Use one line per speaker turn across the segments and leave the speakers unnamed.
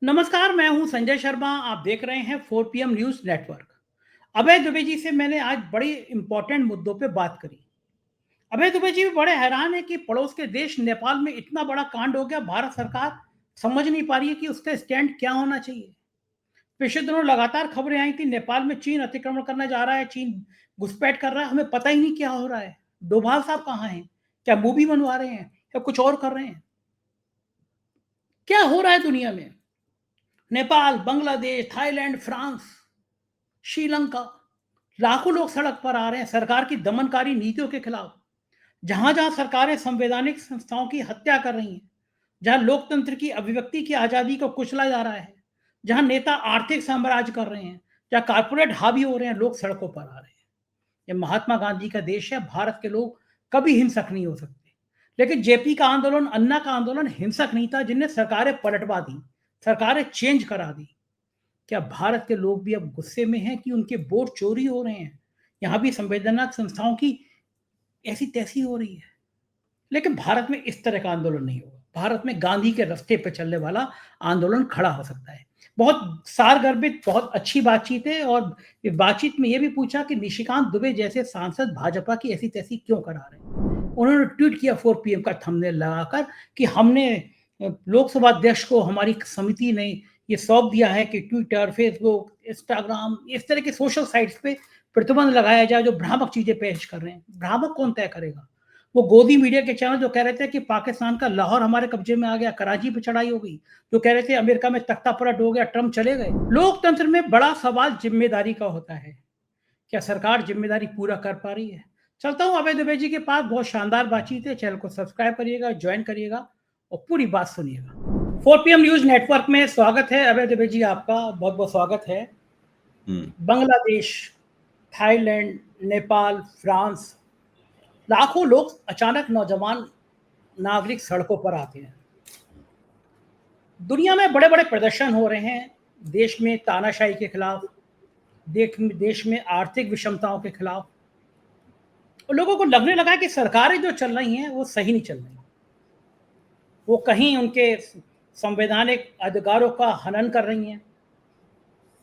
नमस्कार, मैं हूं संजय शर्मा। आप देख रहे हैं 4 PM न्यूज़ नेटवर्क। अभय दुबे जी से मैंने आज बड़ी इंपॉर्टेंट मुद्दों पे बात करी। अभय दुबे जी भी बड़े हैरान हैं कि पड़ोस के देश नेपाल में इतना बड़ा कांड हो गया, भारत सरकार समझ नहीं पा रही है कि उसका स्टैंड क्या होना चाहिए। पिछले दिनों लगातार खबरें आई थी, नेपाल में चीन अतिक्रमण करने जा रहा है, चीन घुसपैठ कर रहा है, हमें पता ही नहीं क्या हो रहा है। डोभाल साहब कहाँ हैं? क्या मूवी बनवा रहे हैं या कुछ और कर रहे हैं? क्या हो रहा है दुनिया में? नेपाल, बांग्लादेश, थाईलैंड, फ्रांस, श्रीलंका, लाखों लोग सड़क पर आ रहे हैं सरकार की दमनकारी नीतियों के खिलाफ। जहां जहां सरकारें संवैधानिक संस्थाओं की हत्या कर रही हैं, जहां लोकतंत्र की अभिव्यक्ति की आजादी को कुचला जा रहा है, जहां नेता आर्थिक साम्राज्य कर रहे हैं, जहां कारपोरेट हावी हो रहे हैं, लोग सड़कों पर आ रहे हैं। ये महात्मा गांधी का देश है, भारत के लोग कभी हिंसक नहीं हो सकते। लेकिन जेपी का आंदोलन, अन्ना का आंदोलन हिंसक नहीं था, जिन्हें सरकारें पलटवा दी, सरकारें चेंज करा दी। क्या भारत के लोग भी अब गुस्से में हैं कि उनके वोट चोरी हो रहे हैं? यहाँ भी संवेदनात्मक संस्थाओं की ऐसी तैसी हो रही है। लेकिन भारत में इस तरह का आंदोलन नहीं होगा। भारत में गांधी के रास्ते पर चलने वाला आंदोलन खड़ा हो सकता है। बहुत सारगर्भित, बहुत अच्छी बातचीत है। और बातचीत में ये भी पूछा कि निशिकांत दुबे जैसे सांसद भाजपा की ऐसी तैसी क्यों करा रहे हैं। उन्होंने ट्वीट किया 4 PM का थंबनेल लगाकर कि हमने लोकसभा अध्यक्ष को हमारी समिति ने ये सौंप दिया है कि ट्विटर, फेसबुक, इंस्टाग्राम, इस तरह के सोशल साइट्स पे प्रतिबंध लगाया जाए जो भ्रामक चीजें पेश कर रहे हैं। भ्रामक कौन तय करेगा? वो गोदी मीडिया के चैनल जो कह रहे थे कि पाकिस्तान का लाहौर हमारे कब्जे में आ गया, कराची पे चढ़ाई हो गई, जो कह रहे थे अमेरिका में तख्ता पलट हो गया, ट्रंप चले गए। लोकतंत्र में बड़ा सवाल जिम्मेदारी का होता है। क्या सरकार जिम्मेदारी पूरा कर पा रही है? चलता हूँ अभय दुबे जी के पास। बहुत शानदार बातचीत है। चैनल को सब्सक्राइब करिएगा, ज्वाइन करिएगा और पूरी बात सुनिएगा। 4 PM न्यूज नेटवर्क में स्वागत है अभय दुबे जी, आपका बहुत बहुत स्वागत है। बांग्लादेश, थाईलैंड, नेपाल, फ्रांस, लाखों लोग अचानक नौजवान नागरिक सड़कों पर आते हैं। दुनिया में बड़े बड़े प्रदर्शन हो रहे हैं, देश में तानाशाही के खिलाफ, देश में आर्थिक विषमताओं के खिलाफ। और लोगों को लगने लगा कि सरकारें जो चल रही हैं वो सही नहीं चल रही। वो कहीं उनके संवैधानिक अधिकारों का हनन कर रही हैं,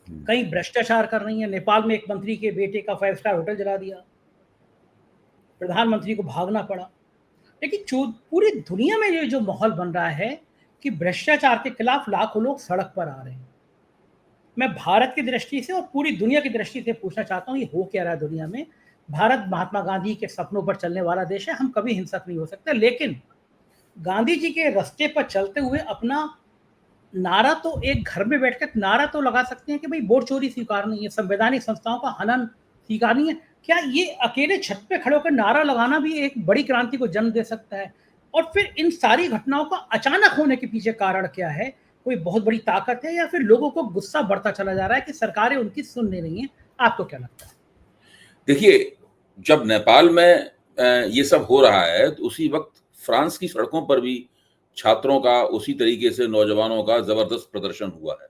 कहीं भ्रष्टाचार कर रही हैं। नेपाल में एक मंत्री के बेटे का 5 स्टार होटल जला दिया, प्रधानमंत्री को भागना पड़ा। लेकिन पूरी दुनिया में ये जो माहौल बन रहा है कि भ्रष्टाचार के खिलाफ लाखों लोग सड़क पर आ रहे हैं। मैं भारत की दृष्टि से और पूरी दुनिया की दृष्टि से पूछना चाहता हूँ, ये हो क्या रहा है दुनिया में? भारत महात्मा गांधी के सपनों पर चलने वाला देश है, हम कभी हिंसक नहीं हो सकते। लेकिन गांधी जी के रास्ते पर चलते हुए अपना नारा तो, एक घर में बैठकर नारा तो लगा सकते हैं कि भाई वोट चोरी स्वीकारनी है, संवैधानिक संस्थाओं का हनन स्वीकारनी है। क्या ये अकेले छत पे खड़े होकर नारा लगाना भी एक बड़ी क्रांति को जन्म दे सकता है? और फिर इन सारी घटनाओं का अचानक होने के पीछे कारण क्या है? कोई बहुत बड़ी ताकत है या फिर लोगों को गुस्सा बढ़ता चला जा रहा है कि सरकारें उनकी सुन नहीं रही हैं? आपको क्या लगता है?
देखिए, जब नेपाल में ये सब हो रहा है तो उसी वक्त फ्रांस की सड़कों पर भी छात्रों का, उसी तरीके से नौजवानों का जबरदस्त प्रदर्शन हुआ है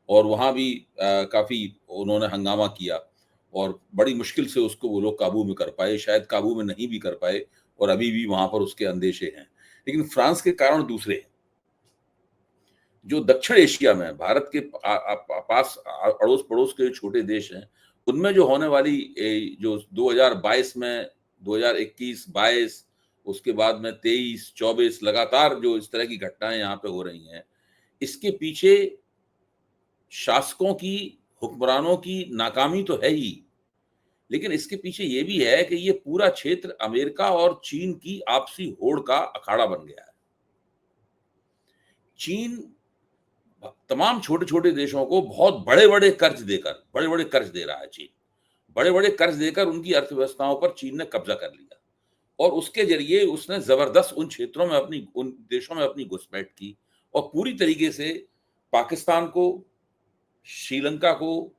और वहाँ भी काफी उन्होंने हंगामा किया और बड़ी मुश्किल से उसको वो लोग काबू में कर पाए, शायद काबू में नहीं भी कर पाए और अभी भी वहाँ पर उसके अंदेशे हैं। लेकिन फ्रांस के कारण दूसरे हैं। जो दक्षिण एशिया में भारत के पास अड़ोस-पड़ोस के छोटे देश हैं, उनमें जो होने वाली जो 2022 में, 2021, 22, उसके बाद में 23, 24 लगातार जो इस तरह की घटनाएँ यहाँ पे हो रही हैं, इसके पीछे शासकों की, हुक्मरानों की नाकामी तो है ही, लेकिन इसके पीछे ये भी है कि ये पूरा क्षेत्र अमेरिका और चीन की आपसी होड़ का अखाड़ा बन गया है। चीन तमाम छोटे-छोटे देशों को बहुत बड़े-बड़े कर्ज दे रहा है चीन। बड़े-बड़े कर्ज देकर उनकी अर्थव्यवस्थाओं पर चीन ने कब्जा कर लिया और उसके ज़रिए उसने ज़बरदस्त उन देशों में अपनी घुसपैठ की और पूरी तरीके से पाकिस्तान को, श्रीलंका को,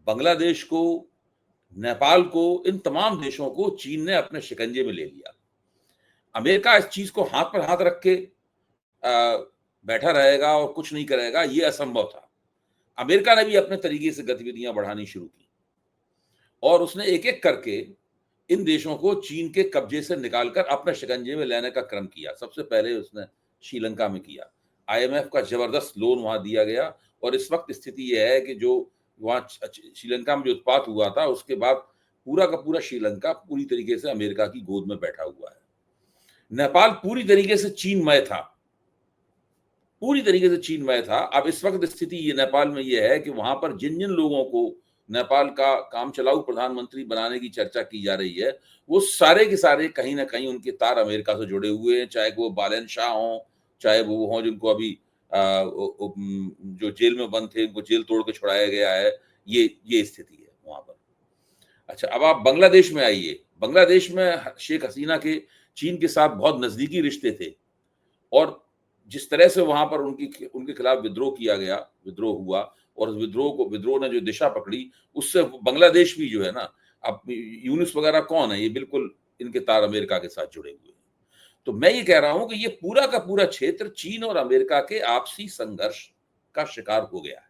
बांग्लादेश को, नेपाल को, इन तमाम देशों को चीन ने अपने शिकंजे में ले लिया। अमेरिका इस चीज़ को हाथ पर हाथ रख के बैठा रहेगा और कुछ नहीं करेगा, ये असंभव था। अमेरिका ने भी अपने तरीके से गतिविधियां बढ़ानी शुरू की और उसने एक-एक करके इन देशों को चीन के कब्जे से निकालकर अपने शिकंजे में लेने का क्रम किया। सबसे पहले उसने श्रीलंका में किया, IMF का जबरदस्त लोन वहां दिया गया, और इस वक्त स्थिति यह है कि जो वहां श्रीलंका में जो उत्पात हुआ था, उसके बाद पूरा का पूरा श्रीलंका पूरी तरीके से अमेरिका की गोद में बैठा हुआ है। नेपाल पूरी तरीके से चीनमय था, पूरी तरीके से चीनमय था। अब इस वक्त स्थिति ये नेपाल में ये है कि वहां पर जिन जिन लोगों को नेपाल का काम चलाऊ प्रधानमंत्री बनाने की चर्चा की जा रही है, वो सारे के सारे कहीं ना कहीं उनके तार अमेरिका से जुड़े हुए हैं, चाहे वो बालन शाह हों, चाहे वो हों जिनको अभी जो जेल में बंद थे उनको जेल तोड़ के छुड़ाया गया है। ये स्थिति है वहां पर। अच्छा, अब आप बांग्लादेश में आइए। बांग्लादेश में शेख हसीना के चीन के साथ बहुत नजदीकी रिश्ते थे, और जिस तरह से वहां पर उनके खिलाफ विद्रोह किया गया, विद्रोह हुआ, और उस विद्रोह ने जो दिशा पकड़ी, उससे बांग्लादेश भी जो है ना, अब यूनुस वगैरह कौन है, ये बिल्कुल इनके तार अमेरिका के साथ जुड़े हुए हैं। तो मैं ये कह रहा हूं कि ये पूरा का पूरा क्षेत्र चीन और अमेरिका के आपसी संघर्ष का शिकार हो गया है।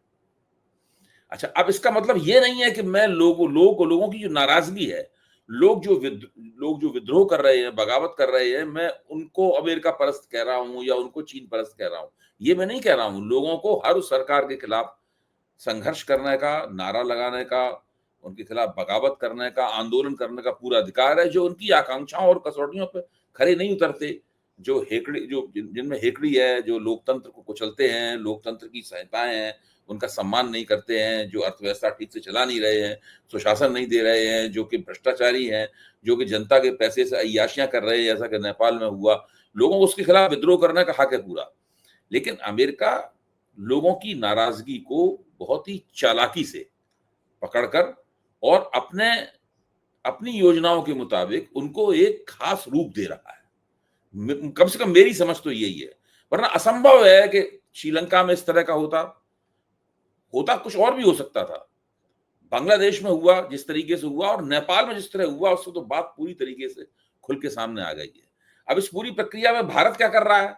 अच्छा, अब इसका मतलब ये नहीं है कि मैं लोगों की जो नाराजगी है, लोग जो विद्रोह कर रहे हैं, बगावत कर रहे हैं, मैं उनको अमेरिका परस्त कह रहा हूं या उनको चीन परस्त कह रहा हूं, ये मैं नहीं कह रहा हूं। लोगों को हर उस सरकार के खिलाफ संघर्ष करने का, नारा लगाने का, उनके खिलाफ बगावत करने का, आंदोलन करने का पूरा अधिकार है, जो उनकी आकांक्षाओं और कसौटियों पर खरे नहीं उतरते, जिनमें हेकड़ी है, जो लोकतंत्र को कुचलते हैं, लोकतंत्र की संहिताएं हैं उनका सम्मान नहीं करते हैं, जो अर्थव्यवस्था ठीक से चला नहीं रहे हैं, सुशासन नहीं दे रहे हैं, जो कि भ्रष्टाचारी हैं, जो कि जनता के पैसे से अय्याशियां कर रहे हैं, जैसा कि नेपाल में हुआ, लोगों को उसके खिलाफ विद्रोह करने का हक है पूरा। लेकिन अमेरिका लोगों की नाराजगी को बहुत ही चालाकी से पकड़कर और अपनी योजनाओं के मुताबिक उनको एक खास रूप दे रहा है। कम से कम मेरी समझ तो यही है, वरना असंभव है कि श्रीलंका में इस तरह का होता कुछ और भी हो सकता था। बांग्लादेश में हुआ जिस तरीके से हुआ, और नेपाल में जिस तरह हुआ, उससे तो बात पूरी तरीके से खुल के सामने आ गई है। अब इस पूरी प्रक्रिया में भारत क्या कर रहा है?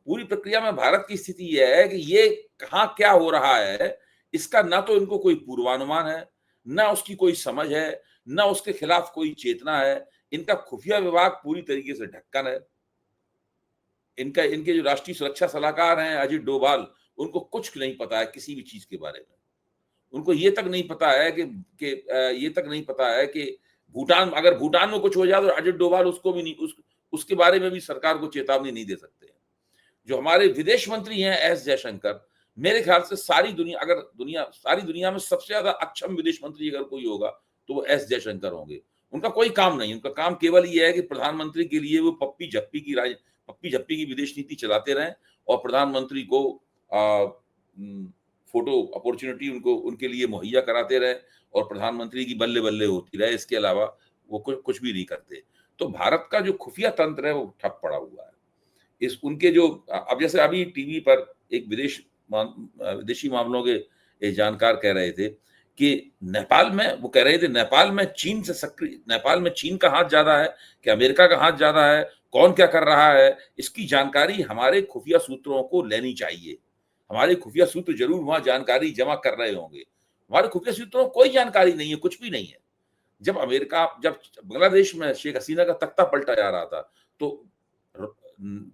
पूरी प्रक्रिया में भारत की स्थिति यह है कि ये कहाँ क्या हो रहा है, इसका ना तो इनको कोई पूर्वानुमान है, ना उसकी कोई समझ है, ना उसके खिलाफ कोई चेतना है। इनका खुफिया विभाग पूरी तरीके से ढक्कन है। इनके जो राष्ट्रीय सुरक्षा सलाहकार हैं अजित डोभाल, उनको कुछ नहीं पता है किसी भी चीज के बारे में। उनको ये तक नहीं पता है कि भूटान, अगर भूटान में कुछ हो जाए तो अजित डोभाल उसको भी नहीं, उसके बारे में भी सरकार को चेतावनी नहीं दे सकते। जो हमारे विदेश मंत्री हैं एस जयशंकर, मेरे ख्याल से सारी दुनिया में सबसे ज्यादा अक्षम विदेश मंत्री अगर कोई होगा तो वो एस जयशंकर होंगे। उनका कोई काम नहीं, उनका काम केवल ये है कि प्रधानमंत्री के लिए वो पप्पी झप्पी की विदेश नीति चलाते रहें, और प्रधानमंत्री को फोटो अपॉर्चुनिटी उनके लिए मुहैया कराते रहे, और प्रधानमंत्री की बल्ले बल्ले होती रहे। इसके अलावा वो कुछ भी नहीं करते। तो भारत का जो खुफिया तंत्र है वो ठप पड़ा हुआ है। उनके जो अब जैसे अभी टीवी पर एक विदेशी मामलों के जानकार कह रहे थे कि नेपाल में चीन का हाथ ज्यादा है कि अमेरिका का हाथ ज्यादा है, कौन क्या कर रहा है, इसकी जानकारी हमारे खुफिया सूत्रों को लेनी चाहिए। हमारे खुफिया सूत्र जरूर वहां जानकारी जमा कर रहे होंगे। हमारे खुफिया सूत्रों को कोई जानकारी नहीं है, कुछ भी नहीं है। जब बांग्लादेश में शेख हसीना का तख्ता पलटा जा रहा था, तो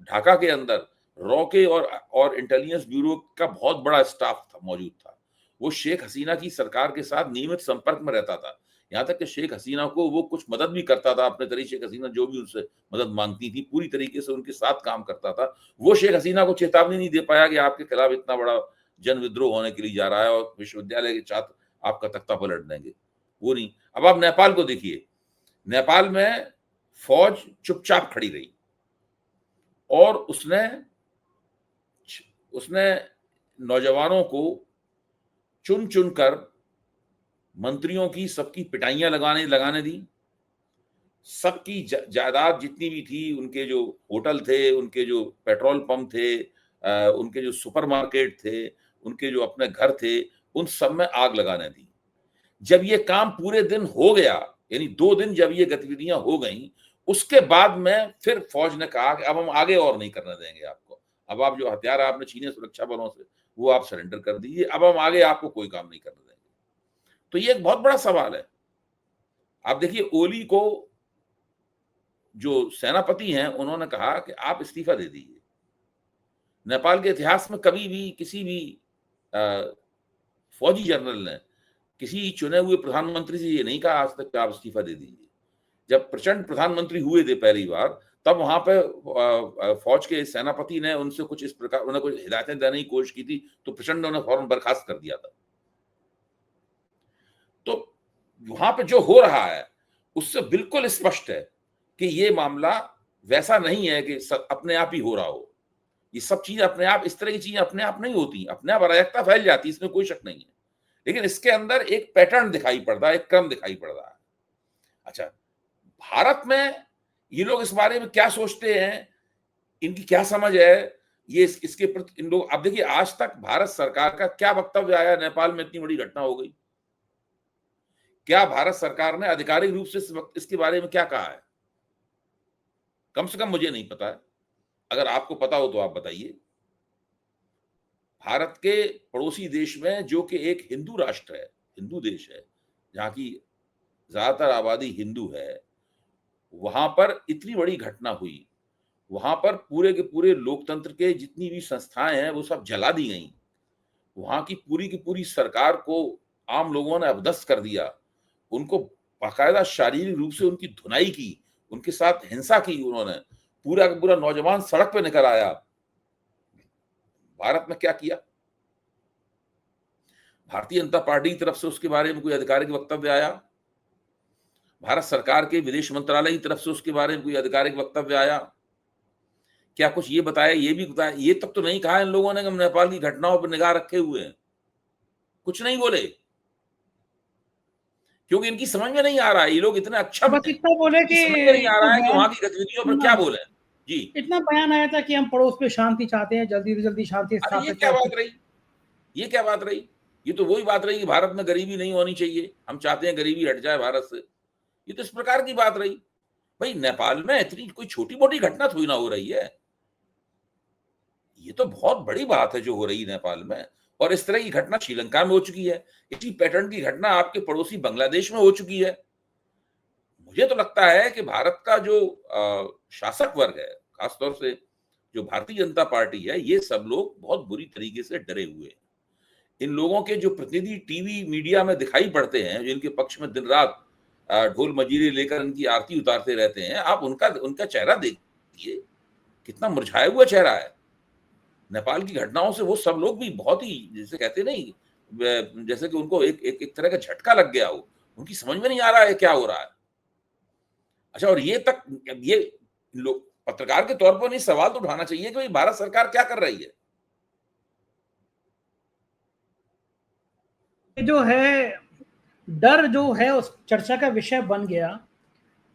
ढाका के अंदर रॉ के और इंटेलिजेंस ब्यूरो का बहुत बड़ा स्टाफ मौजूद था। वो शेख हसीना की सरकार के साथ नियमित संपर्क में रहता था, यहाँ तक कि शेख हसीना को वो कुछ मदद भी करता था अपने तरीके। शेख हसीना जो भी उनसे मदद मांगती थी पूरी तरीके से उनके साथ काम करता था। वो शेख हसीना को चेतावनी नहीं दे पाया कि आपके खिलाफ इतना बड़ा जन विद्रोह होने के लिए जा रहा है और विश्वविद्यालय के छात्र आपका तख्ता पलट देंगे, वो नहीं। अब आप नेपाल को देखिए, नेपाल में फौज चुपचाप खड़ी रही और उसने नौजवानों को चुन चुन कर मंत्रियों की सबकी पिटाइयां लगाने दी। सबकी जायदाद जितनी भी थी, उनके जो होटल थे, उनके जो पेट्रोल पंप थे, उनके जो सुपरमार्केट थे, उनके जो अपने घर थे, उन सब में आग लगाने दी। जब ये काम पूरे दिन हो गया, यानी 2 दिन जब ये गतिविधियां हो गई, उसके बाद में फिर फौज ने कहा कि अब हम आगे और नहीं करने देंगे आपको। अब आप जो हथियार आपने छीने सुरक्षा बलों से, वो आप सरेंडर कर दीजिए, अब हम आगे आपको कोई काम नहीं करने देंगे। तो ये एक बहुत बड़ा सवाल है। आप देखिए, ओली को जो सेनापति हैं उन्होंने कहा कि आप इस्तीफा दे दीजिए। नेपाल के इतिहास में कभी भी किसी भी फौजी जनरल ने किसी चुने हुए प्रधानमंत्री से ये नहीं कहा आज तक कि आप इस्तीफा दे दीजिए। जब प्रचंड प्रधानमंत्री हुए थे पहली बार, तब वहां पे फौज के सेनापति ने उनसे कुछ इस प्रकार, उन्हें कुछ हिदायतें देने की कोशिश की थी, तो प्रचंड ने उन्हें फौरन बर्खास्त कर दिया था। तो वहां पे जो हो रहा है उससे बिल्कुल स्पष्ट है कि ये मामला वैसा नहीं है कि अपने आप ही हो रहा हो। ये सब चीजें अपने आप, इस तरह की चीजें अपने आप नहीं होती, अपने आप अराजकता फैल जाती है, इसमें कोई शक नहीं है, लेकिन इसके अंदर एक पैटर्न दिखाई पड़ता है, एक क्रम दिखाई पड़ रहा है। अच्छा, भारत में ये लोग इस बारे में क्या सोचते हैं, इनकी क्या समझ है, ये इसके प्रति इन लोग, अब देखिए आज तक भारत सरकार का क्या वक्तव्य आया, नेपाल में इतनी बड़ी घटना हो गई, क्या भारत सरकार ने आधिकारिक रूप से इसके बारे में क्या कहा है? कम से कम मुझे नहीं पता है, अगर आपको पता हो तो आप बताइए। भारत के पड़ोसी देश में, जो कि एक हिंदू राष्ट्र है, हिंदू देश है, जहां की ज्यादातर आबादी हिंदू है, वहां पर इतनी बड़ी घटना हुई, वहां पर पूरे के पूरे लोकतंत्र के जितनी भी संस्थाएं हैं वो सब जला दी गई, वहां की पूरी सरकार को आम लोगों ने अपदस्थ कर दिया, उनको बाकायदा शारीरिक रूप से उनकी धुनाई की, उनके साथ हिंसा की उन्होंने, पूरा का पूरा नौजवान सड़क पे निकल आया। भारत में क्या किया? भारतीय जनता पार्टी की तरफ से उसके बारे में कोई आधिकारिक वक्तव्य आया? भारत सरकार के विदेश मंत्रालय की तरफ से उसके बारे में कोई आधिकारिक वक्तव्य आया? क्या कुछ ये बताया, ये भी बताया, ये तक तो नहीं कहा इन लोगों ने कि हम नेपाल की घटनाओं पर निगाह रखे हुए हैं, कुछ नहीं बोले, क्योंकि इनकी समझ में नहीं आ रहा है, ये लोग इतने अक्षम
बस
हैं,
इतना बोले
इनकी
कि
समझ में नहीं आ
तो
रहा है कि
बयान
वहां की गतिविधियों पर
सुनना,
क्या बोले। जी,
इतना बयान आया था कि हम पड़ोस पे शांति चाहते हैं, जल्दी से जल्दी शांति
अरे ये
स्थापित
क्या
हो।
बात रही, ये क्या बात रही? ये तो वही बात रही कि भारत में गरीबी नहीं होनी चाहिए, हम चाहते हैं गरीबी हट जाए भारत से, ये तो इस प्रकार की बात रही। भाई नेपाल में इतनी कोई छोटी मोटी घटना थोड़ी ना हो रही है, ये तो बहुत बड़ी बात है जो हो रही है नेपाल में, और इस तरह की घटना श्रीलंका में हो चुकी है, इसी पैटर्न की घटना आपके पड़ोसी बांग्लादेश में हो चुकी है। मुझे तो लगता है कि भारत का जो शासक वर्ग है, खासतौर से जो भारतीय जनता पार्टी है, ये सब लोग बहुत बुरी तरीके से डरे हुए हैं। इन लोगों के जो प्रतिनिधि टीवी मीडिया में दिखाई पड़ते हैं, जो इनके पक्ष में दिन रात ढोल मजीरे लेकर इनकी आरती उतारते रहते हैं, आप उनका उनका चेहरा देखिए, कितना मुरझाया हुआ चेहरा है। नेपाल की घटनाओं से वो सब लोग भी बहुत ही, जैसे कहते नहीं, जैसे कि उनको एक तरह का झटका लग गया हो, उनकी समझ में नहीं आ रहा है क्या हो रहा है। अच्छा, और ये लोग पत्रकार के तौर पर नहीं सवाल तो उठाना चाहिए कि भाई भारत सरकार क्या कर रही है।
जो है डर जो है उस चर्चा का विषय बन गया।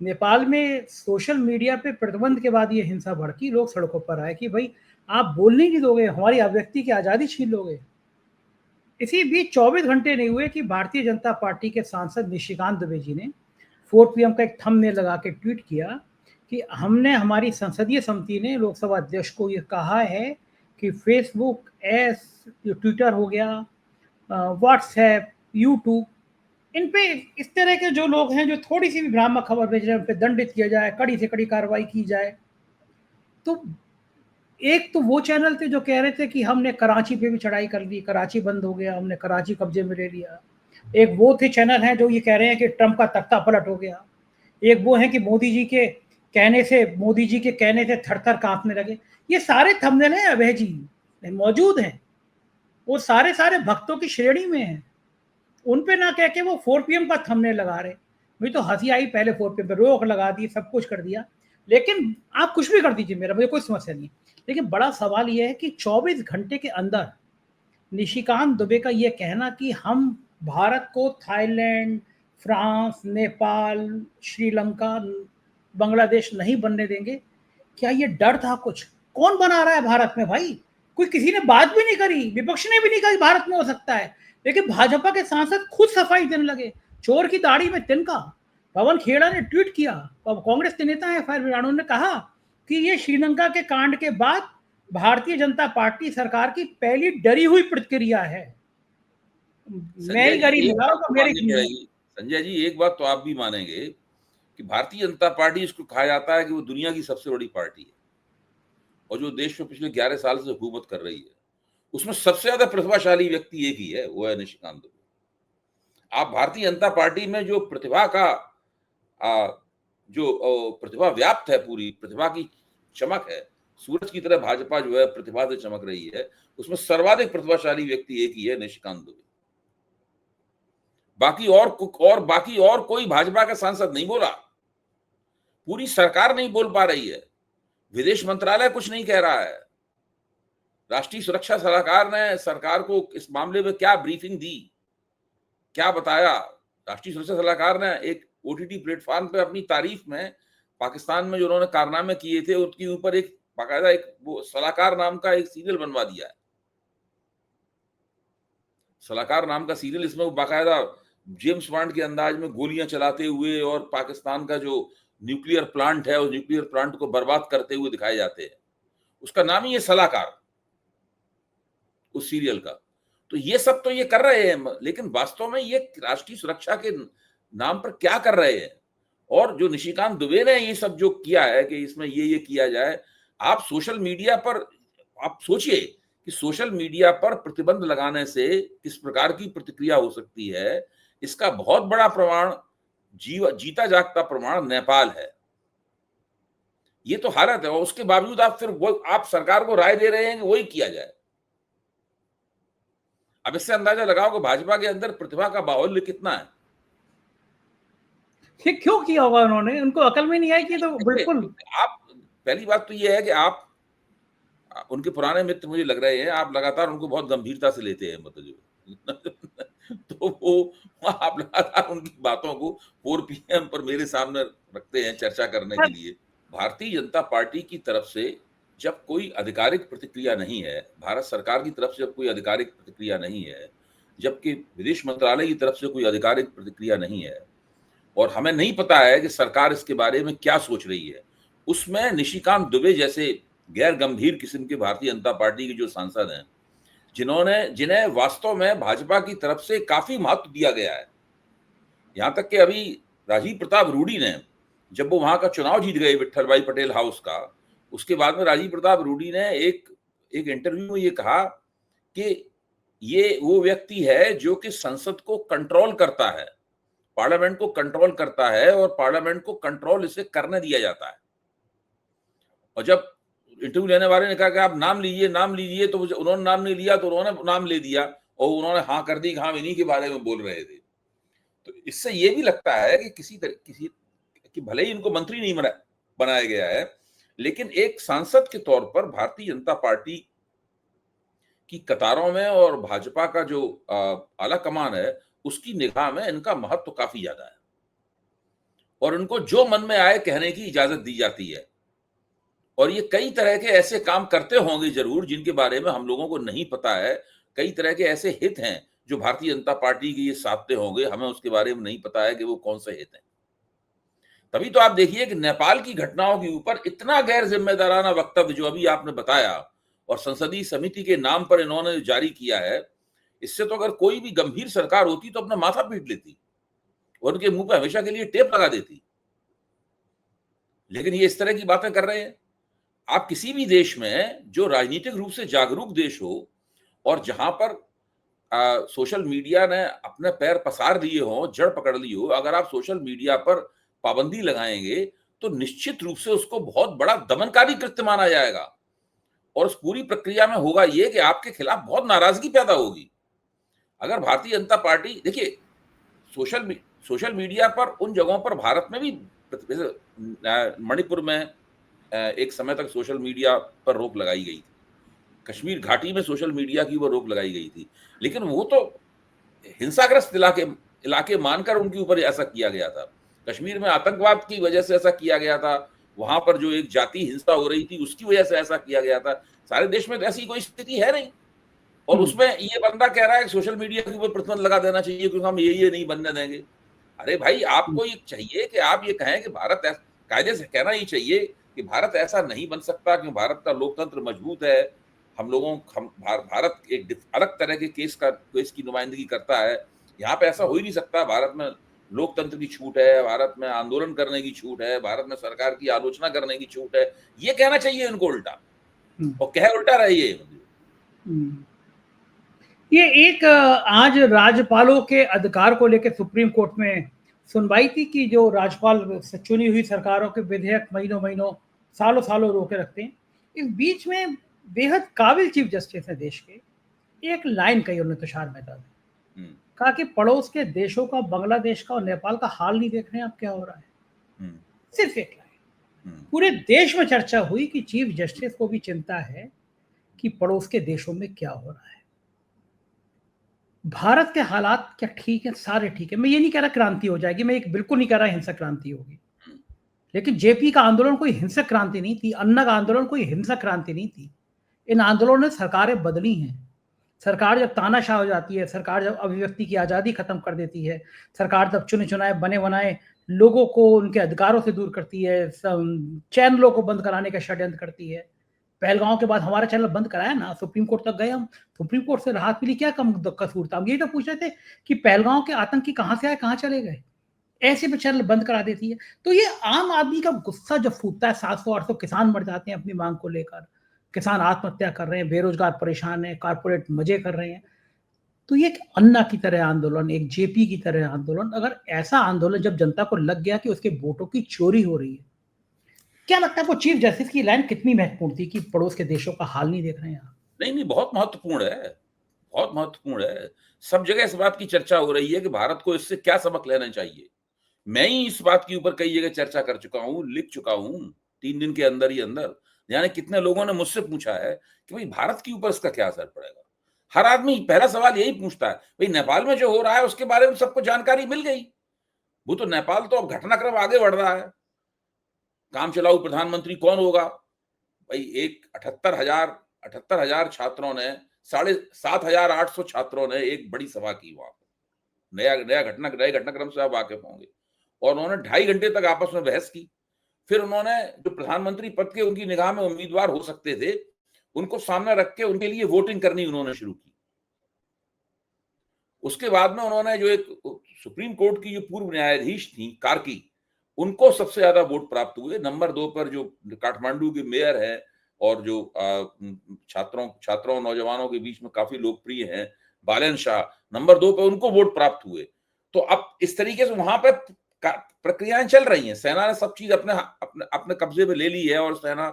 नेपाल में सोशल मीडिया पे प्रतिबंध के बाद ये हिंसा भड़की, लोग सड़कों पर आए कि भाई आप बोलने नहीं दोगे, हमारी अभिव्यक्ति की आज़ादी छीन लोगे। इसी बीच 24 घंटे नहीं हुए कि भारतीय जनता पार्टी के सांसद निशिकांत दुबे जी ने 4 पीएम का एक थंबनेल लगा के ट्वीट किया कि हमने, हमारी संसदीय समिति ने लोकसभा अध्यक्ष को ये कहा है कि फेसबुक, ट्विटर हो गया, व्हाट्सएप, यूट्यूब, इन पे इस तरह के जो लोग हैं जो थोड़ी सी भी भ्रामक खबर भेज रहे हैं उन पे दंडित किया जाए, कड़ी से कड़ी कार्रवाई की जाए। तो एक तो वो चैनल थे जो कह रहे थे कि हमने कराची पे भी चढ़ाई कर ली, कराची बंद हो गया, हमने कराची कब्जे में ले लिया। एक वो थे चैनल हैं जो ये कह रहे हैं कि ट्रंप का तख्ता पलट हो गया। एक वो है कि मोदी जी के कहने से थर-थर कांपने लगे। ये सारे थंबनेल हैं अभय जी, मौजूद हैं, वो सारे भक्तों की श्रेणी में हैं। उन पे ना कह के वो 4 पीएम का थंबनेल लगा रहे। मुझे तो हंसी आई, पहले 4 पीएम पे रोक लगा दी, सब कुछ कर दिया। लेकिन आप कुछ भी कर दीजिए, मेरा मुझे कोई समस्या नहीं। लेकिन बड़ा सवाल ये है कि 24 घंटे के अंदर निशिकांत दुबे का ये कहना कि हम भारत को थाईलैंड, फ्रांस, नेपाल, श्रीलंका, बांग्लादेश नहीं बनने देंगे, क्या ये डर था कुछ? कौन बना रहा है भारत में भाई? कोई किसी ने बात भी नहीं करी, विपक्ष ने भी नहीं कहा भारत में हो सकता है, लेकिन भाजपा के सांसद खुद सफाई देने लगे। चोर की दाढ़ी में तिनका। पवन खेड़ा ने ट्वीट किया, कांग्रेस के नेता है फायर ब्रिगेड, उन्होंने कहा कि ये श्रीलंका के कांड के बाद भारतीय जनता पार्टी सरकार की पहली डरी हुई प्रतिक्रिया है। मैं ही गरीब
एक बात
लगाऊंगा
तो
मेरे
माननी पड़ेगी संजय जी, एक बात तो आप भी मानेंगे कि भारतीय जनता पार्टी, इसको कहा जाता है कि वो दुनिया की सबसे बड़ी पार्टी है, और जो देश में पिछले 11 साल से हुकूमत कर रही है, उसमें सबसे ज्यादा प्रतिभाशाली व्यक्ति एक ही है, वो है निशिकांत दुबे। आप भारतीय जनता पार्टी में जो प्रतिभा का जो प्रतिभा व्याप्त है, पूरी प्रतिभा की चमक है, सूरज की तरह भाजपा जो है प्रतिभा से चमक रही है, उसमें सर्वाधिक प्रतिभाशाली व्यक्ति एक ही है, निशिकांत दुबे। बाकी और कोई भाजपा का सांसद नहीं बोला, पूरी सरकार नहीं बोल पा रही है, विदेश मंत्रालय कुछ नहीं कह रहा है, राष्ट्रीय सुरक्षा सलाहकार ने सरकार को इस मामले में क्या ब्रीफिंग दी, क्या बताया। राष्ट्रीय सुरक्षा सलाहकार ने एक ओटीटी प्लेटफॉर्म पे अपनी तारीफ में पाकिस्तान में जो उन्होंने कारनामे किए थे उसके ऊपर एक बाकायदा एक वो सलाहकार नाम का एक सीरियल बनवा दिया है। सलाहकार नाम का सीरियल, इसमें बाकायदा जेम्स बॉन्ड के अंदाज में गोलियां चलाते हुए और पाकिस्तान का जो न्यूक्लियर प्लांट है उस न्यूक्लियर प्लांट को बर्बाद करते हुए दिखाए जाते हैं। उसका नाम ही है सलाहकार, उस सीरियल का। तो ये सब तो ये कर रहे हैं, लेकिन वास्तव में ये राष्ट्रीय सुरक्षा के नाम पर क्या कर रहे हैं। और जो निशिकांत दुबे ने ये सब जो किया है कि इसमें ये किया जाए, आप सोशल मीडिया पर आप सोचिए कि सोशल मीडिया पर प्रतिबंध लगाने से किस प्रकार की प्रतिक्रिया हो सकती है। इसका बहुत बड़ा प्रमाण जीता जागता प्रमाण नेपाल है। ये तो हालत है, और उसके बावजूद आप फिर वो आप सरकार को राय दे रहे हैं कि वही किया जाए। अब इससे अंदाजा लगाओ कि भाजपा के अंदर प्रतिभा का बाहुल्य कितना है।
ये क्यों किया होगा उन्होंने? उनको अकल में नहीं आई कि तो बिल्कुल।
आप पहली बात तो ये है कि आप उनके पुराने मित्र मुझे लग रहे हैं, आप लगातार उनको बहुत गंभीरता से लेते हैं, मतलब जो तो वो आप लगातार उनकी बातों को 4 PM पर मेरे सामने रखते हैं चर्चा करने के लिए। भारतीय जनता पार्टी की तरफ से जब कोई आधिकारिक प्रतिक्रिया नहीं है, भारत सरकार की तरफ से जब कोई आधिकारिक प्रतिक्रिया नहीं है, जबकि विदेश मंत्रालय की तरफ से कोई आधिकारिक प्रतिक्रिया नहीं है, और हमें नहीं पता है कि सरकार इसके बारे में क्या सोच रही है, उसमें निशिकांत दुबे जैसे गैर गंभीर किस्म के भारतीय जनता पार्टी के जो सांसद हैं, जिन्हें वास्तव में भाजपा की तरफ से काफी महत्व दिया गया है। यहां तक कि अभी राजीव प्रताप रूडी ने, जब वो वहां का चुनाव जीत गए विट्ठल भाई पटेल हाउस का, उसके बाद में राजीव प्रताप रूडी ने एक इंटरव्यू में ये कहा कि ये वो व्यक्ति है जो कि संसद को कंट्रोल करता है, पार्लियामेंट को कंट्रोल करता है, और पार्लियामेंट को कंट्रोल इसे करने दिया जाता है। और जब इंटरव्यू लेने वाले ने कहा कि आप नाम लीजिए, तो उन्होंने नाम नहीं लिया, तो उन्होंने नाम ले दिया और उन्होंने हाँ कर दी कि हाँ इन्हीं के बारे में बोल रहे थे। तो इससे ये भी लगता है कि किसी कि भले ही इनको मंत्री नहीं बनाया गया है, लेकिन एक सांसद के तौर पर भारतीय जनता पार्टी की कतारों में और भाजपा का जो आला कमान है उसकी निगाह में इनका महत्व काफी ज्यादा है, और इनको जो मन में आए कहने की इजाजत दी जाती है। और ये कई तरह के ऐसे काम करते होंगे जरूर जिनके बारे में हम लोगों को नहीं पता है। कई तरह के ऐसे हित हैं जो भारतीय जनता पार्टी के ये साधते होंगे, हमें उसके बारे में नहीं पता है कि वो कौन से हित हैं। तभी तो आप देखिए कि नेपाल की घटनाओं के ऊपर इतना गैर जिम्मेदाराना वक्तव्य जो अभी आपने बताया और संसदीय समिति के नाम पर इन्होंने जारी किया है, इससे तो अगर कोई भी गंभीर सरकार होती तो अपना माथा पीट लेती और उनके मुंह पे हमेशा के लिए टेप लगा देती। लेकिन ये इस तरह की बातें कर रहे हैं। आप किसी भी देश में जो राजनीतिक रूप से जागरूक देश हो और जहां पर सोशल मीडिया ने अपने पैर पसार दिए हो, जड़ पकड़ ली हो, अगर आप सोशल मीडिया पर पाबंदी लगाएंगे तो निश्चित रूप से उसको बहुत बड़ा दमनकारी कृत्य माना जाएगा, और उस पूरी प्रक्रिया में होगा ये कि आपके खिलाफ बहुत नाराजगी पैदा होगी। अगर भारतीय जनता पार्टी, देखिए सोशल मीडिया पर उन जगहों पर भारत में भी, मणिपुर में एक समय तक सोशल मीडिया पर रोक लगाई गई थी, कश्मीर घाटी में सोशल मीडिया की वो रोक लगाई गई थी, लेकिन वो तो हिंसाग्रस्त इलाके मानकर उनके ऊपर ऐसा किया गया था। कश्मीर में आतंकवाद की वजह से ऐसा किया गया था, वहां पर जो एक जाति हिंसा हो रही थी उसकी वजह से ऐसा किया गया था। सारे देश में तो ऐसी कोई स्थिति है नहीं, और उसमें ये बंदा कह रहा है कि सोशल मीडिया के ऊपर प्रतिबंध लगा देना चाहिए क्योंकि हम ये नहीं बनने देंगे। अरे भाई, आपको ये चाहिए कि आप ये कहें कि भारत कायदे से कहना ही चाहिए कि भारत ऐसा नहीं बन सकता क्योंकि भारत का लोकतंत्र मजबूत है। भारत एक अलग तरह के केस की नुमाइंदगी करता है। यहाँ पे ऐसा हो ही नहीं सकता। भारत में लोकतंत्र की छूट है, भारत में आंदोलन करने की छूट है, भारत में सरकार की आलोचना करने की छूट है, ये कहना चाहिए इनको उल्टा। और कह उल्टा रही है।
ये एक आज राज्यपालों के अधिकार को लेकर सुप्रीम कोर्ट में सुनवाई थी कि जो राज्यपाल से चुनी हुई सरकारों के विधेयक महीनों महीनों सालों सालों रोके रखते हैं। इस बीच में बेहद काबिल चीफ जस्टिस है देश के, एक लाइन कही उन्होंने तुषार मेहता ने, कहा कि पड़ोस के देशों का, बांग्लादेश का और नेपाल का हाल नहीं देख रहे हैं आप क्या हो रहा है। सिर्फ एक लाइन, पूरे देश में चर्चा हुई कि चीफ जस्टिस को भी चिंता है कि पड़ोस के देशों में क्या हो रहा है। भारत के हालात क्या ठीक है? सारे ठीक है। मैं ये नहीं कह रहा क्रांति हो जाएगी, मैं एक बिल्कुल नहीं कह रहा हिंसक क्रांति होगी, लेकिन जेपी का आंदोलन कोई हिंसक क्रांति नहीं थी, अन्ना का आंदोलन कोई हिंसक क्रांति नहीं थी। इन आंदोलनों ने सरकारें बदली हैं। सरकार जब तानाशाह हो जाती है, सरकार जब अभिव्यक्ति की आज़ादी खत्म कर देती है, सरकार जब चुने चुनाए बने बनाए लोगों को उनके अधिकारों से दूर करती है, चैनलों को बंद कराने का षड्यंत्र करती है। पहलगांव के बाद हमारा चैनल बंद कराया ना, सुप्रीम कोर्ट तक गए हम, सुप्रीम कोर्ट से राहत मिली, क्या कम कसूर था? हम यही तो पूछ रहे थे कि पहलगांव के आतंकी कहां से आए, कहां चले गए, ऐसे भी चैनल बंद करा देती है। तो ये आम आदमी का गुस्सा जब फूटता है, 700-800 किसान मर जाते हैं अपनी मांग को लेकर, किसान आत्महत्या कर रहे हैं, बेरोजगार परेशान है, कारपोरेट मजे कर रहे हैं, तो ये एक अन्ना की तरह आंदोलन, एक जेपी की तरह आंदोलन, अगर ऐसा आंदोलन जब जनता को लग गया कि उसके वोटों की चोरी हो रही है, क्या लगता है वो चीफ जस्टिस की लाइन कितनी महत्वपूर्ण थी कि पड़ोस के देशों का हाल नहीं देख रहे हैं आप?
नहीं, बहुत महत्वपूर्ण है, बहुत महत्वपूर्ण है। सब जगह इस बात की चर्चा हो रही है कि भारत को इससे क्या सबक लेना चाहिए। मैं ही इस बात के ऊपर कई जगह चर्चा कर चुका हूँ, लिख चुका हूँ, 3 दिन के अंदर ही अंदर। जाने कितने लोगों ने मुझसे पूछा है कि भाई भारत के ऊपर इसका क्या असर पड़ेगा? हर आदमी पहला सवाल यही पूछता है, भाई नेपाल में जो हो रहा है उसके बारे में सबको जानकारी मिल गई। वो तो नेपाल तो अब घटनाक्रम आगे बढ़ रहा है। काम चलाऊ प्रधानमंत्री कौन होगा? भाई एक 78,000 छात्रों ने, 7,800 छात्रों ने एक बड़ी सभा की वहां पर। नए घटनाक्रम से आप वाकिफ होंगे। और उन्होंने 2.5 घंटे तक आपस में बहस की। फिर उन्होंने जो प्रधानमंत्री पद के उनकी निगाह में उम्मीदवार हो सकते थे, उनको सामने रख के उनके लिए वोटिंग करनी उन्होंने शुरू की। उसके बाद में उन्होंने जो एक सुप्रीम कोर्ट की जो पूर्व न्यायाधीश थी कार्की, उनको सबसे ज्यादा वोट प्राप्त हुए। नंबर 2 पर जो काठमांडू के मेयर है और जो छात्रों नौजवानों के बीच में काफी लोकप्रिय हैं, बालन शाह, नंबर 2 पे उनको वोट प्राप्त हुए। तो अब इस तरीके से वहां पर प्रक्रियाएं चल रही हैं। सेना ने सब चीज अपने अपने अपने कब्जे में ले ली है और सेना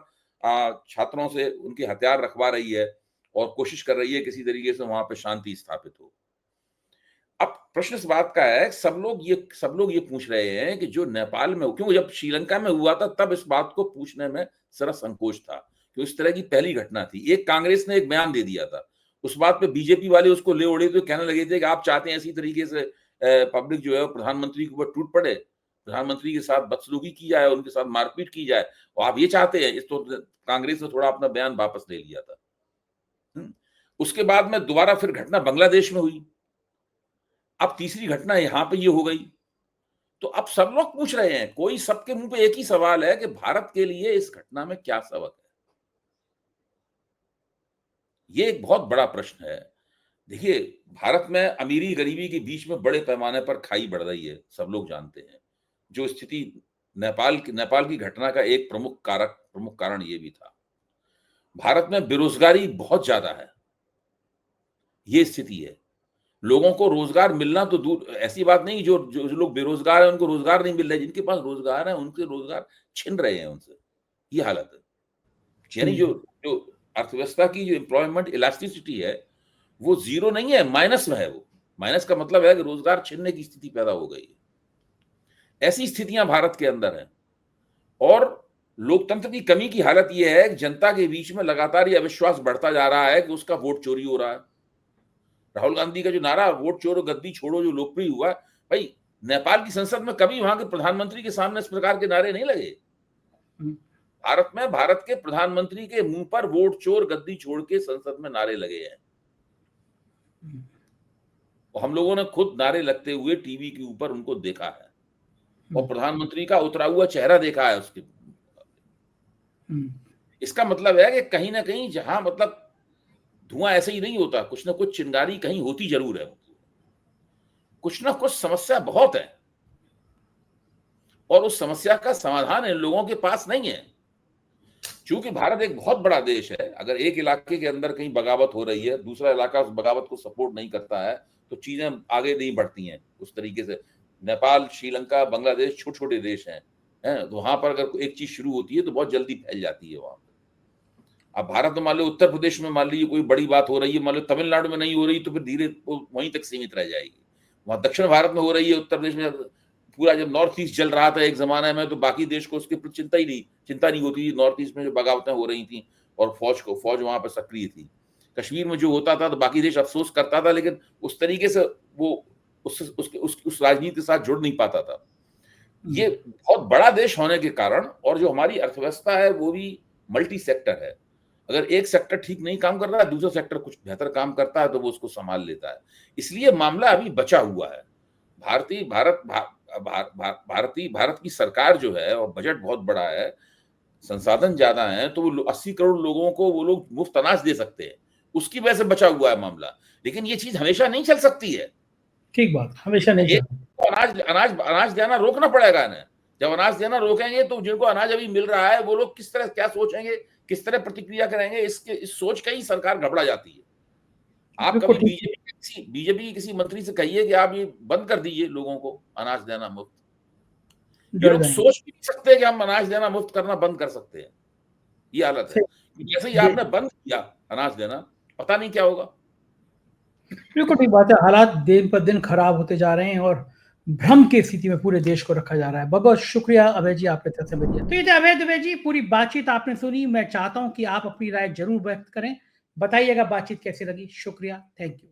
छात्रों से उनके हथियार रखवा रही है और कोशिश कर रही है किसी तरीके से वहां पर शांति स्थापित हो। अब प्रश्न इस बात का है, सब लोग ये पूछ रहे हैं कि जो नेपाल में, क्योंकि जब श्रीलंका में हुआ था तब इस बात को पूछने में जरा संकोच था, कि इस तरह की पहली घटना थी। एक कांग्रेस ने एक बयान दे दिया था, उस बात पे बीजेपी वाले उसको ले उड़े, तो कहने लगे थे कि आप चाहते हैं इसी तरीके से पब्लिक जो है प्रधानमंत्री के ऊपर टूट पड़े, प्रधानमंत्री के साथ बदसलूकी की जाए, उनके साथ मारपीट की जाए, और आप ये चाहते हैं। इस तो कांग्रेस ने थोड़ा अपना बयान वापस ले लिया था। उसके बाद में दोबारा फिर घटना बांग्लादेश में हुई, अब तीसरी घटना यहां पे ये हो गई। तो अब सब लोग पूछ रहे हैं, कोई सबके मुंह पे एक ही सवाल है कि भारत के लिए इस घटना में क्या सबक है। ये एक बहुत बड़ा प्रश्न है। देखिए, भारत में अमीरी गरीबी के बीच में बड़े पैमाने पर खाई बढ़ रही है, सब लोग जानते हैं। जो स्थिति नेपाल की घटना का एक प्रमुख कारण ये भी था। भारत में बेरोजगारी बहुत ज्यादा है, ये स्थिति है। लोगों को रोजगार मिलना तो दूर, ऐसी बात नहीं, जो लोग बेरोजगार हैं उनको रोजगार नहीं मिल रहा है, जिनके पास रोजगार है उनके रोजगार छिन रहे हैं उनसे, ये हालत है। यानी जो जो अर्थव्यवस्था की जो एम्प्लॉयमेंट इलास्टिसिटी है वो जीरो नहीं है, माइनस में है। वो माइनस का मतलब है कि रोजगार छिनने की स्थिति पैदा हो गई है। ऐसी स्थितियां भारत के अंदर हैं और लोकतंत्र की कमी की हालत यह है कि जनता के बीच में लगातार यह अविश्वास बढ़ता जा रहा है कि उसका वोट चोरी हो रहा है। राहुल गांधी का जो नारा वोट चोरो गद्दी छोड़ो जो लोकप्रिय हुआ, भाई नेपाल की संसद में कभी वहां के प्रधानमंत्री के सामने इस प्रकार के नारे नहीं लगे। भारत में भारत के प्रधानमंत्री के मुंह पर वोट चोर गद्दी छोड़ के संसद में नारे लगे हैं। और हम लोगों ने खुद नारे लगते हुए टीवी के ऊपर उनको देखा है और प्रधानमंत्री का उतरा हुआ चेहरा देखा है उसके। इसका मतलब है कि कहीं ना कहीं जहां मतलब धुआं ऐसे ही नहीं होता, कुछ ना कुछ चिंगारी कहीं होती जरूर है। कुछ ना कुछ समस्या बहुत है और उस समस्या का समाधान इन लोगों के पास नहीं है। चूंकि भारत एक बहुत बड़ा देश है, अगर एक इलाके के अंदर कहीं बगावत हो रही है, दूसरा इलाका उस बगावत को सपोर्ट नहीं करता है, तो चीजें आगे नहीं बढ़ती हैं उस तरीके से। नेपाल, श्रीलंका, बांग्लादेश छोटे छोटे देश हैं, तो वहां पर अगर एक चीज शुरू होती है तो बहुत जल्दी फैल जाती है वहां पर। अब भारत में मान लो उत्तर प्रदेश में मान लीजिए कोई बड़ी बात हो रही है, मान लो तमिलनाडु में नहीं हो रही तो फिर धीरे वहीं तक सीमित रह जाएगी। वहां दक्षिण भारत में हो रही है, उत्तर प्रदेश में पूरा जब नॉर्थ ईस्ट जल रहा था एक जमाने में, तो बाकी देश को उसके प्रति चिंता नहीं होती थी। नॉर्थ ईस्ट में जो बगावतें हो रही थी और फौज वहां पर सक्रिय थी। कश्मीर में जो होता था तो बाकी देश अफसोस करता था, लेकिन उस तरीके से वो उस राजनीति के साथ जुड़ नहीं पाता था। ये बहुत बड़ा देश होने के कारण, और जो हमारी अर्थव्यवस्था है वो भी मल्टी सेक्टर है। अगर एक सेक्टर ठीक नहीं काम कर रहा है, दूसरा सेक्टर कुछ बेहतर काम करता है तो वो उसको संभाल लेता है। इसलिए मामला अभी बचा हुआ है। भारत की सरकार जो है, और बजट बहुत बड़ा है, संसाधन ज्यादा है, तो वो 80 करोड़ लोगों को वो लोग मुफ्त अनाज दे सकते हैं, उसकी वजह से बचा हुआ है मामला। लेकिन ये चीज हमेशा नहीं चल सकती है।
ठीक बात, हमेशा नहीं
तो अनाज देना रोकना पड़ेगा ना। जब अनाज देना रोकेंगे तो जिनको अनाज अभी मिल रहा है वो लोग किस तरह क्या सोचेंगे, किस तरह प्रतिक्रिया करेंगे, इस सोच का ही सरकार घबरा जाती है। आप कभी बीजेपी की किसी मंत्री से कहिए कि आप ये बंद कर दीजिए लोगों को अनाज देना मुफ्त, ये लोग सोच भी नहीं सकते कि हम अनाज देना मुफ्त करना बंद कर सकते हैं। ये हालत है। जैसे ही आपने बंद किया अनाज देना, पता नहीं क्या होगा।
बिल्कुल ठीक बात है। हालात दिन पर दिन खराब होते जा रहे हैं और भ्रम की स्थिति में पूरे देश को रखा जा रहा है। बहुत बहुत शुक्रिया अभय जी, आपने तरफ से बताया। तो ये थे अभय दुबे जी, पूरी बातचीत आपने सुनी। मैं चाहता हूं कि आप अपनी राय जरूर व्यक्त करें, बताइएगा बातचीत कैसी लगी। शुक्रिया, थैंक यू।